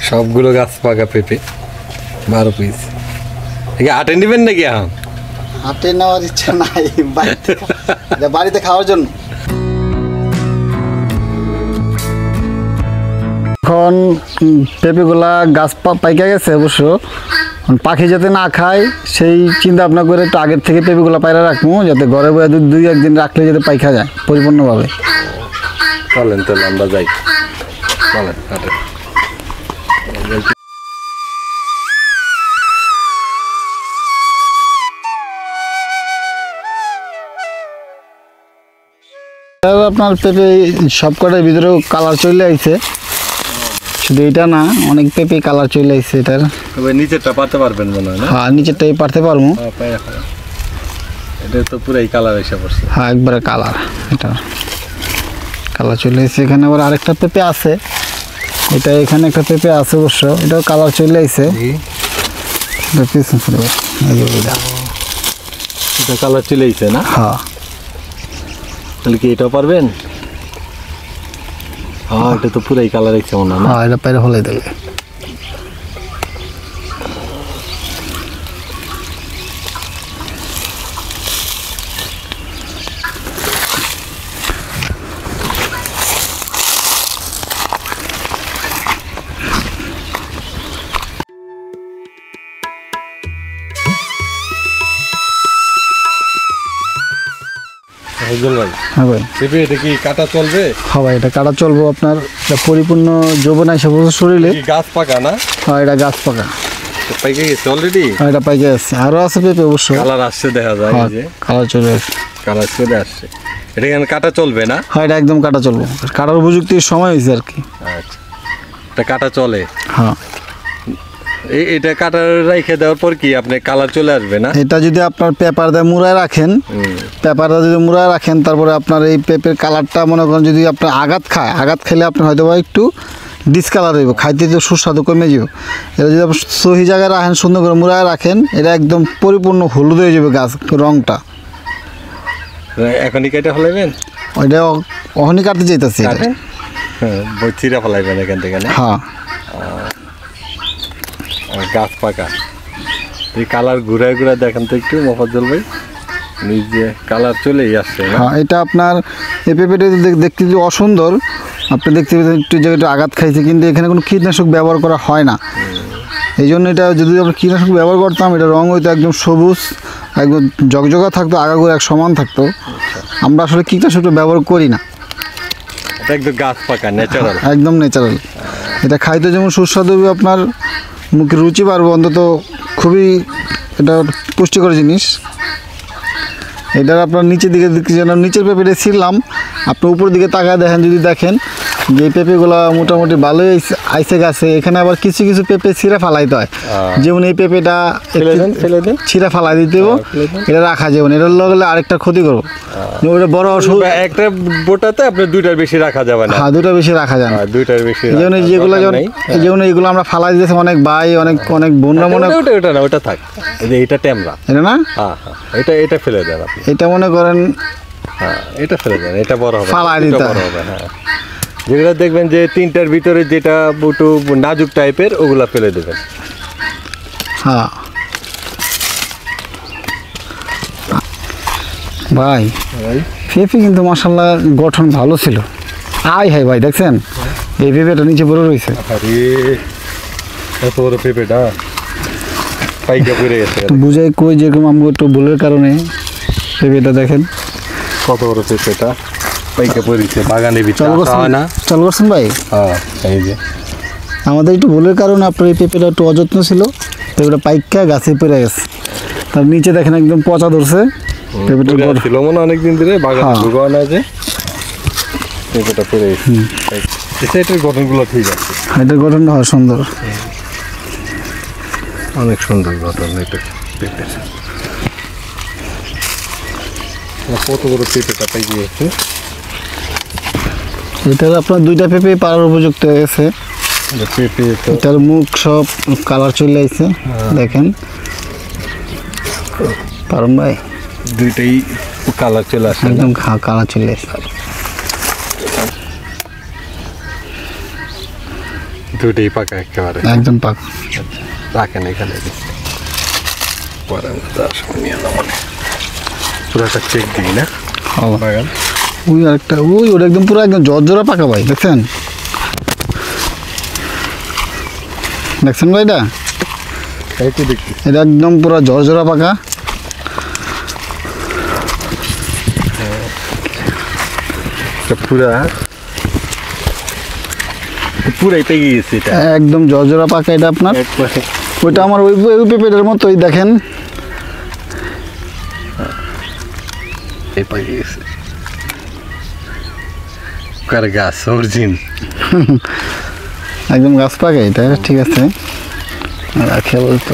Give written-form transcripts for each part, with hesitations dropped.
সবগুলো গাছ পাকা পেঁপে 12 পিস। হাটে নেবেন নাকি এখন? হাটে নেওয়ার ইচ্ছা নাই, বাড়িতে খাওয়ার জন্য। এখন পেঁপেগুলা গাছ পাইকা গেছে, অবশ্য পাখি যাতে না খায় সেই চিন্তা ভাবনা করে একটু আগের থেকে পেঁপেগুলা পায়রা রাখবো, যাতে ঘরে বয়ে 2-1 দিন রাখলে যাতে পাইকা যায় পরিপূর্ণভাবে। চলেন তাহলে আমরা যাই, চলেন হাটে। আপনার পেঁপে সবকটার ভিতরেও কালার চলে আইছে, শুধু এটা না, অনেক পেঁপে কালার চলে আইছে। এটার নিচেরটা পারতে পারবেন মনে হয়? হ্যাঁ, নিচেরটাই পারতে পারবো। এটা তো পুরাই কালার এসে পড়ছে। হ্যাঁ, একবারে কালার, এটা কালার চলে এসেছে। এখানে আবার আরেকটা পেঁপে আছে, এটা এখানে একটা পেঁপে আছে অবশ্য, এটাও কালার চলে আইছে। এটা কালার চলে আইছে না? হ্যাঁ। তাহলে কি এটাও পারবেন? হ্যাঁ, এটা তো পুরাই কালার এসেছে মনে হয়। হ্যাঁ, এটা পেরে হলে দেবে। হ্যাঁ ভাই, পেঁপে এটা কি কাটা চলবে? হ্যাঁ ভাই, এটা কাটা চলবো। আপনার পরিপূর্ণ যৌবন আইসা শরীরে। গাছ পাকা না? হ্যাঁ, এটা গাছ পাকা, পাইকে গেছে অলরেডি। হ্যাঁ, এটা পাইকে আসছে, আরো আছে পেঁপে অবশ্য। কালার আসছে দেখা যায়, এই যে কালার চলে আসছে, কালার চলে আসছে। এটা কেন কাটা চলবে না? হ্যাঁ, এটা একদম কাটা চলবো, কাটার উপযুক্ত সময় হয়েছে আর কি। আচ্ছা, এটা কাটা চলে। হ্যাঁ, এটা কাটা রেখে দেওয়ার পর কি আপনি কালার চলে আসবে না? এটা যদি আপনার পেপার দিয়ে মুড়ায় রাখেন, পেপারটা যদি মুড়ায় রাখেন, তারপরে আপনার এই পেঁপের কালারটা মনে করেন যদি আপনার আঘাত খেলে আপনার হয়তো বা একটু ডিসকালার হইব, খাইতে তো সুস্বাদু কমে যাব। এটা যদি আপনি সহি জায়গায় রাখেন, সুন্দর করে মুড়ায় রাখেন, এটা একদম পরিপূর্ণ হলুদ হয়ে যাবে গাছ রংটা। এখনই কেটে ফেলাইবেন? ওইটা ওখানে কাটতে চাইতেছি। হ্যাঁ, চিরা ফেলাইবেন এখান থেকে না? হ্যাঁ, গাছ পাকা। এই কালার ঘুরায় ঘুরায় দেখেন তো একটু মোফাজ্জল ভাই, নিজে কালার চলেই আসছে। হ্যাঁ, এটা আপনার এই পেঁপেটা দেখতে যদি অসুন্দর, আপনি দেখতে পেতেন একটু জায়গাটা আঘাত খাইছে, কিন্তু এখানে কোনো কীটনাশক ব্যবহার করা হয় না। এই জন্য এটা যদি আমরা কীটনাশক ব্যবহার করতাম, এটা রঙ হইতো একদম সবুজ, একদম জগজগা থাকতো, আগাগুলো এক সমান থাকতো। আমরা আসলে কীটনাশকটা ব্যবহার করি না, এটা একদম গাছ পাকা, ন্যাচারাল, একদম ন্যাচারাল। এটা খাইতে যেমন সুস্বাদু হবে, আপনার মুখে রুচি বাড়বে, অন্তত খুবই এটা পুষ্টিকর জিনিস। এটার আপনার নিচের দিকে যেন নিচের পেঁপেটা ছিঁড়লাম, আপনি উপর দিকে তাকায় দেখেন, যদি দেখেন যে এই পেঁপেগুলো মোটামুটি ভালোই আইসে গেছে। এখানে আবার কিছু কিছু পেঁপে ছিঁড়া ফালাইতে হয়, যেমন এই পেঁপেটা ছিঁড়া ফালাই দিতে হবে, এটা রাখা যাবে না, এটার লগে আরেকটা ক্ষতি করবো। ওটা বড় একটা বোটাতে আপনার 2টার বেশি রাখা যাবে না। হ্যাঁ, 2টার বেশি রাখা যায় না, 2টার বেশি। এই জন্য যেগুলো যেমন এইগুলো আমরা ফালাই দিতেছি, অনেক ভাই অনেক বোনরা মনে ওটা না, ওটা থাক, এটা টেমরা, এটা না? হ্যাঁ হ্যাঁ, এটা ফেলে দেন আপনি, এটা মনে করেন। হ্যাঁ, এটা ফেলে দেন, এটা বড় হবে, ফালাই দিতে হবে। হ্যাঁ, যেগুলো দেখবেন যে 3টার ভিতরে যেটা একটু নাজুক টাইপের, ওগুলা ফেলে দেবেন। হ্যাঁ ভাই, পেঁপে কিন্তু মাশাআল্লাহ গঠন ভালো ছিল। আয় হাই ভাই, দেখছেন এই পেঁপেটা নিচে পড়ে রয়েছে। আরে এত বড় পেঁপেটা পাইকা পড়ে গেছে। বুঝাই কই, যেরকম আমরা একটু ভুলের কারণে পেঁপেটা দেখেন কত বড় পেঁপেটা পাইকা পড়েছে বাগানে ভিতরে। চল করছেন ভাই। হ্যাঁ, এই যে আমাদের একটু ভুলের কারণে আপনার এই পেঁপেটা একটু অযত্ন ছিল, পেঁপেটা পাইকা গাছে পড়ে গেছে। তার নিচে দেখেন একদম পচা ধরছে। পেঁপেটা ছিল মনে অনেকদিন ধরে বাগানে ঢুকানো না, যে পেঁপেটা পড়ে গেছে। এটার গঠনগুলো ঠিক আছে, এটার গঠনটা হয় সুন্দর, অনেক সুন্দর গঠন। এটা পেঁপে কত বড় পেঁপেটা পাই গিয়েছে। এটার আপনার 2টা পেঁপে পাড়ার উপযুক্ত হয়ে গেছে। পেঁপে এটার মুখ সব কালার চলে আসছে, দেখেন পারুন ভাই, 2টাই কালার চলে আসে, একদম কালার চলে আসছে। দুটোই পাকা একেবারে। একদম পাক। রাখেন এখানে, পরে আমরা যাওয়ার সময় নিয়ে যাবো। পুরাটা চেক দিই না বাগান। ওই আরেকটা, ওটা একদম পুরো একদম জর্জরা পাকা ভাই, দেখছেন ভাই এটা? এই তো দেখি এটা একদম পুরো জর্জরা পাকা। পুরাই পেকে গেছে এটা, একদম জর্জরা পাকা এটা আপনার। একবারে ওইটা আমার ওই পেঁপেটার মতোই, দেখেন পেকে গেছে। কার গাছ অরিজিন, একদম গাছ পাকা এটা, ঠিক আছে রাখে বলতো।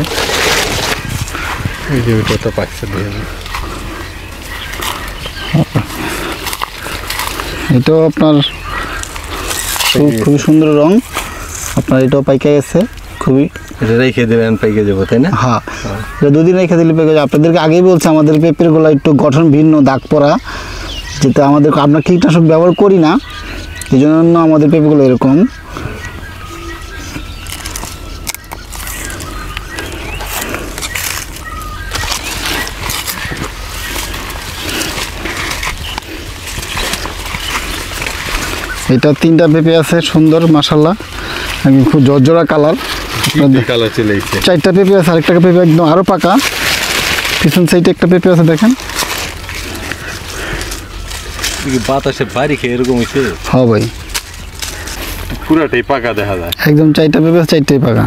এই যে ওইটা তো পাকছে দিয়ে। এটাও আপনার খুবই সুন্দর রং আপনার, এটাও পাইকে গেছে খুবই। এটা রেখে দেবেন পেকে যাবো, তাই না? হ্যাঁ, এটা দুদিন রেখে দিলে পেকে যাবে। আপনাদেরকে আগেই বলছে আমাদের পেঁপের গোলা একটু গঠন ভিন্ন, দাগ পড়া, যেটা আমাদের আমরা কীটনাশক ব্যবহার করি না, এই জন্য আমাদের পেঁপেগুলো এরকম। এটা 3টা পেঁপে আছে সুন্দর মাশাআল্লাহ, একদম খুব জর্জরা কালার। কালার চলে এসেছে। 4টা পেঁপে আছে, আরেকটা পেঁপে একদম আরও পাকা। পিছন সাইডে একটা পেঁপে আছে দেখেন। বাতাসে বাড়ি খেয়ে এরকম হয়েছে। হ্যাঁ ভাই, পুরাটাই পাকা দেখা যায়। একদম 4টা পেঁপে আছে, 4টাই পাকা।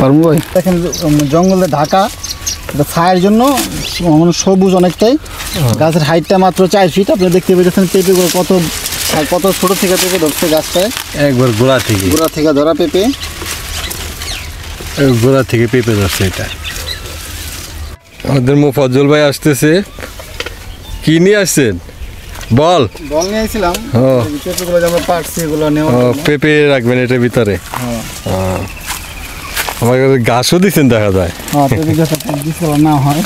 পারবো ভাই, দেখেন জঙ্গলে ঢাকা, এটা ছায়ের জন্য মানে সবুজ অনেকটাই। গাছের হাইটটা মাত্র 4 ফিট। আপনি দেখতে পেয়েছেন পেঁপেগুলো কত কত ছোট থেকে পেঁপে ধরছে গাছটায়, একবার গোড়া থেকে ধরা পেঁপে। গোড়া থেকে পেঁপে ধরছে এটা। আমাদের মোফাজ্জল ভাই আসতেছে, কি নিয়ে আসছেন? বল নিয়ে আসছিলাম, ও পেঁপেগুলো যে আমরা পারছি এগুলো নেওয়া। পেঁপে রাখবেন এটার ভিতরে। আমার কাছে ঘাসও দিচ্ছেন দেখা যায়। পেঁপে গাছ না হয়,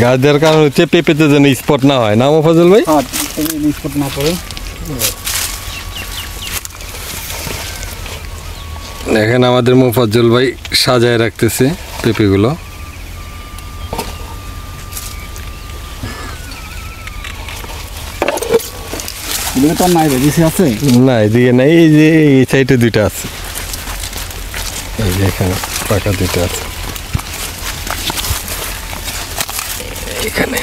গাছ দেওয়ার কারণ হচ্ছে পেঁপেতে যেন স্পট না হয়, না মোফাজ্জল ভাই? স্পট না পড়ে। দেখেন আমাদের মোফাজ্জল ভাই সাজায় রাখতেছে পেঁপেগুলো। নাই বেশি আছে না, এদিকে নাই, এই যে এই সাইডে 2টা আছে, এই যে এখানে পাকা 2টা আছে এখানে।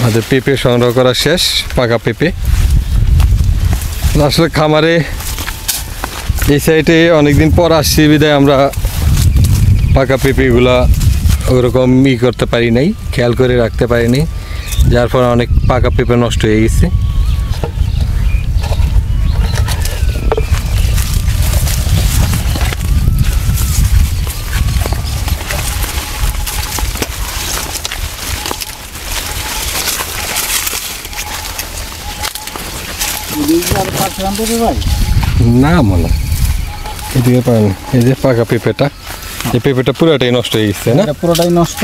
আমাদের পেঁপে সংগ্রহ করা শেষ, পাকা পেঁপে। আসলে খামারে এই সাইডে অনেকদিন পর আসছি বিধায় আমরা পাকা পেঁপেগুলা ওরকম করতে পারি নাই, খেয়াল করে রাখতে পারিনি, যার ফলে অনেক পাকা পেঁপে নষ্ট হয়ে গেছে। না মনে এদিকে পান, এই যে পাকা পেঁপেটা, এই পেঁপেটা পুরোটাই নষ্ট হয়ে গেছে না? পুরোটাই নষ্ট।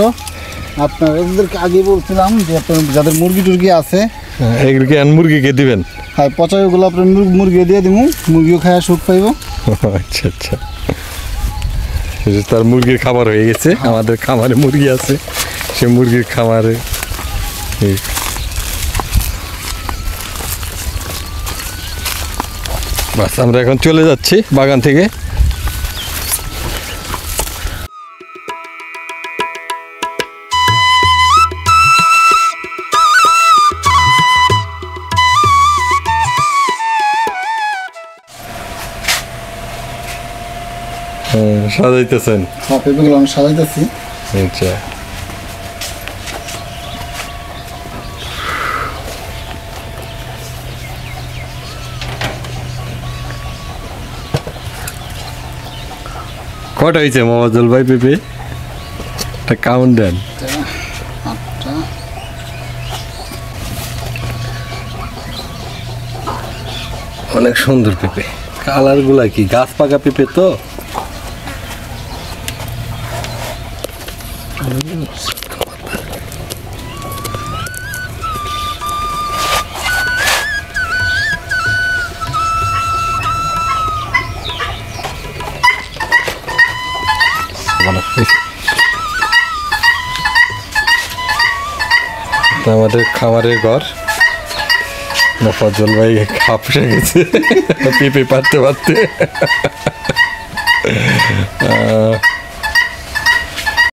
আপনার এদেরকে আগে বলছিলাম যে আপনার যাদের মুরগি টুরগি আছে এগুলোকে মুরগিকে দিবেন। হ্যাঁ, পচা ওগুলো আপনার মুরগি দিয়ে দিব, মুরগিও খায় সুখ পাইব। আচ্ছা আচ্ছা, তার মুরগির খাবার হয়ে গেছে। আমাদের খামারে মুরগি আছে, সে মুরগির খামারে বাস। আমরা এখন চলে যাচ্ছি বাগান থেকে। সাজাইতেছেন? হ্যাঁ, পেঁপেগুলো আমি সাজাইতেছি। আচ্ছা, কটা হয়েছে মোহাম্মদুল ভাই পেঁপে? একটা কাউন্ট দেন। অনেক সুন্দর পেঁপে, কালার গুলা কি গাছ পাকা পেঁপে তো। আমাদের খামারের ঘর, ফজল ভাই খাপসে গেছে পেঁপে পারতে পারতে।